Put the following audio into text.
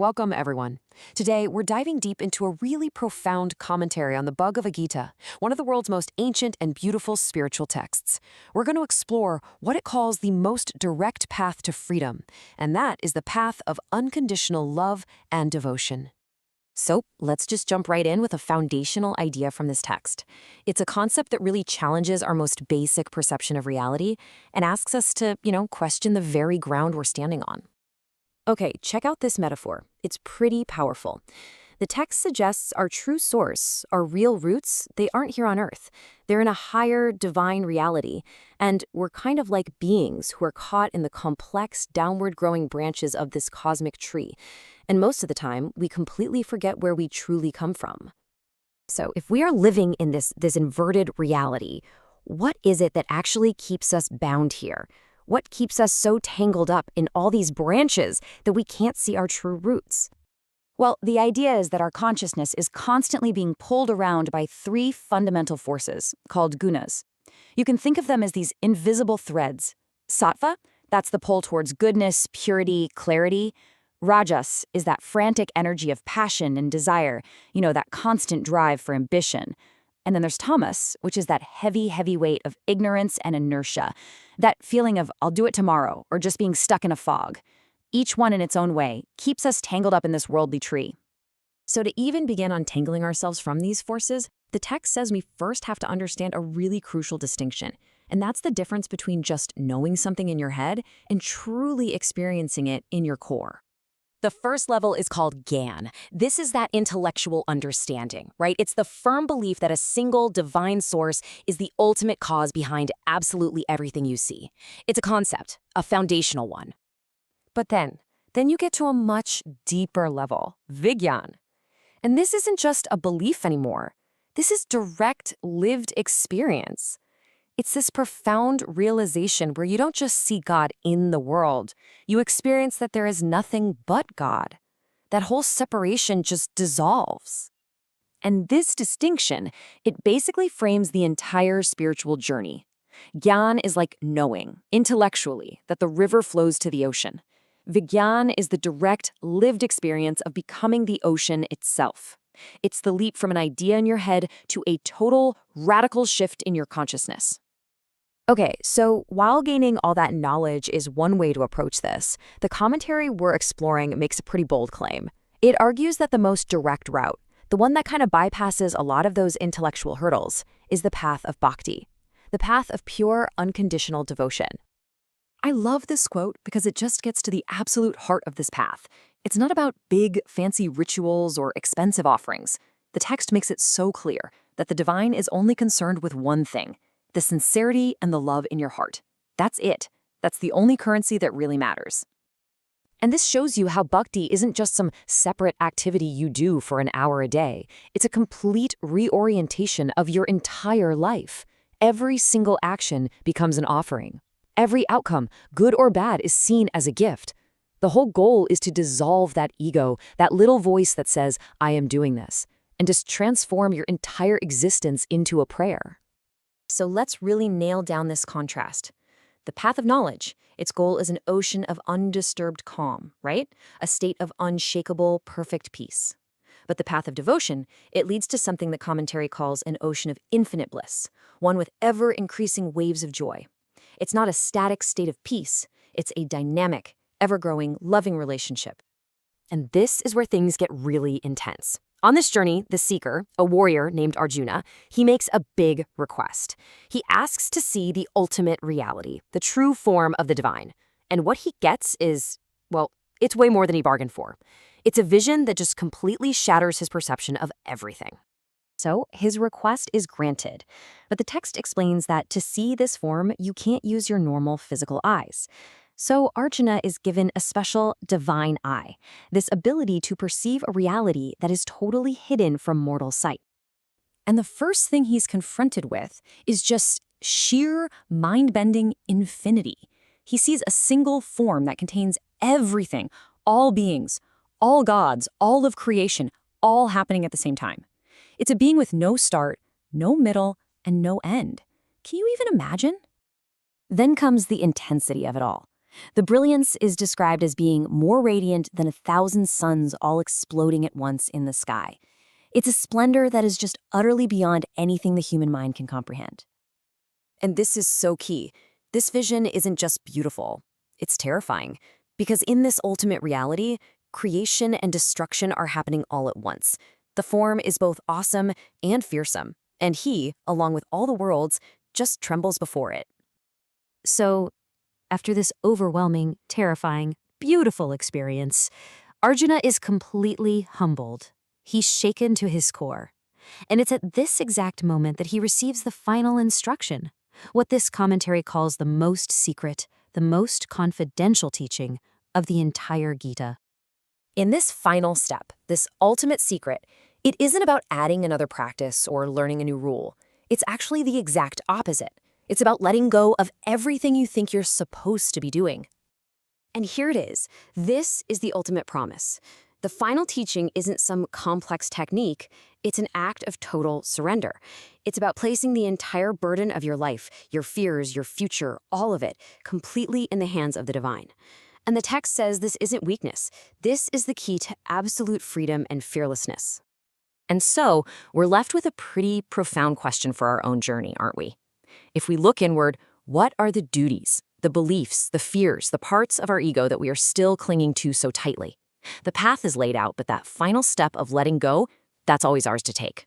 Welcome, everyone. Today, we're diving deep into a really profound commentary on the Bhagavad Gita, one of the world's most ancient and beautiful spiritual texts. We're going to explore what it calls the most direct path to freedom, and that is the path of unconditional love and devotion. So, let's just jump right in with a foundational idea from this text. It's a concept that really challenges our most basic perception of reality and asks us to, question the very ground we're standing on. Okay, check out this metaphor. It's pretty powerful. The text suggests our true source, our real roots, they aren't here on Earth. They're in a higher divine reality, and we're kind of like beings who are caught in the complex, downward-growing branches of this cosmic tree. And most of the time, we completely forget where we truly come from. So if we are living in this inverted reality, what is it that actually keeps us bound here? What keeps us so tangled up in all these branches that we can't see our true roots? Well, the idea is that our consciousness is constantly being pulled around by three fundamental forces called gunas. You can think of them as these invisible threads. Sattva, that's the pull towards goodness, purity, clarity. Rajas is that frantic energy of passion and desire, that constant drive for ambition. And then there's tamas, which is that heavy weight of ignorance and inertia, that feeling of I'll do it tomorrow or just being stuck in a fog. Each one in its own way keeps us tangled up in this worldly tree. So to even begin untangling ourselves from these forces, the text says we first have to understand a really crucial distinction, and that's the difference between just knowing something in your head and truly experiencing it in your core. The first level is called Jnana. This is that intellectual understanding, right? It's the firm belief that a single divine source is the ultimate cause behind absolutely everything you see. It's a concept, a foundational one. But then you get to a much deeper level, Vijnana. And this isn't just a belief anymore. This is direct, lived experience. It's this profound realization where you don't just see God in the world. You experience that there is nothing but God. That whole separation just dissolves. And this distinction, it basically frames the entire spiritual journey. Jnana is like knowing, intellectually, that the river flows to the ocean. Vijnana is the direct, lived experience of becoming the ocean itself. It's the leap from an idea in your head to a total, radical shift in your consciousness. Okay, so while gaining all that knowledge is one way to approach this, the commentary we're exploring makes a pretty bold claim. It argues that the most direct route, the one that kind of bypasses a lot of those intellectual hurdles, is the path of Bhakti, the path of pure, unconditional devotion. I love this quote because it just gets to the absolute heart of this path. It's not about big, fancy rituals or expensive offerings. The text makes it so clear that the divine is only concerned with one thing: the sincerity and the love in your heart. That's it. That's the only currency that really matters. And this shows you how bhakti isn't just some separate activity you do for an hour a day. It's a complete reorientation of your entire life. Every single action becomes an offering. Every outcome, good or bad, is seen as a gift. The whole goal is to dissolve that ego, that little voice that says, I am doing this, and just transform your entire existence into a prayer. So let's really nail down this contrast. The path of knowledge, its goal is an ocean of undisturbed calm, right? A state of unshakable, perfect peace. But the path of devotion, it leads to something that commentary calls an ocean of infinite bliss, one with ever-increasing waves of joy. It's not a static state of peace. It's a dynamic, ever-growing, loving relationship. And this is where things get really intense. On this journey, the seeker, a warrior named Arjuna, he makes a big request. He asks to see the ultimate reality, the true form of the divine. And what he gets is, well, it's way more than he bargained for. It's a vision that just completely shatters his perception of everything. So his request is granted. But the text explains that to see this form, you can't use your normal physical eyes. So Arjuna is given a special divine eye, this ability to perceive a reality that is totally hidden from mortal sight. And the first thing he's confronted with is just sheer, mind-bending infinity. He sees a single form that contains everything, all beings, all gods, all of creation, all happening at the same time. It's a being with no start, no middle, and no end. Can you even imagine? Then comes the intensity of it all. The brilliance is described as being more radiant than 1,000 suns all exploding at once in the sky. It's a splendor that is just utterly beyond anything the human mind can comprehend. And this is so key. This vision isn't just beautiful, it's terrifying. Because in this ultimate reality, creation and destruction are happening all at once. The form is both awesome and fearsome, and he, along with all the worlds, just trembles before it. So, after this overwhelming, terrifying, beautiful experience, Arjuna is completely humbled. He's shaken to his core. And it's at this exact moment that he receives the final instruction, what this commentary calls the most secret, the most confidential teaching of the entire Gita. In this final step, this ultimate secret, it isn't about adding another practice or learning a new rule. It's actually the exact opposite. It's about letting go of everything you think you're supposed to be doing. And here it is. This is the ultimate promise. The final teaching isn't some complex technique. It's an act of total surrender. It's about placing the entire burden of your life, your fears, your future, all of it, completely in the hands of the divine. And the text says this isn't weakness. This is the key to absolute freedom and fearlessness. And so, we're left with a pretty profound question for our own journey, aren't we? If we look inward, what are the duties, the beliefs, the fears, the parts of our ego that we are still clinging to so tightly? The path is laid out, but that final step of letting go, that's always ours to take.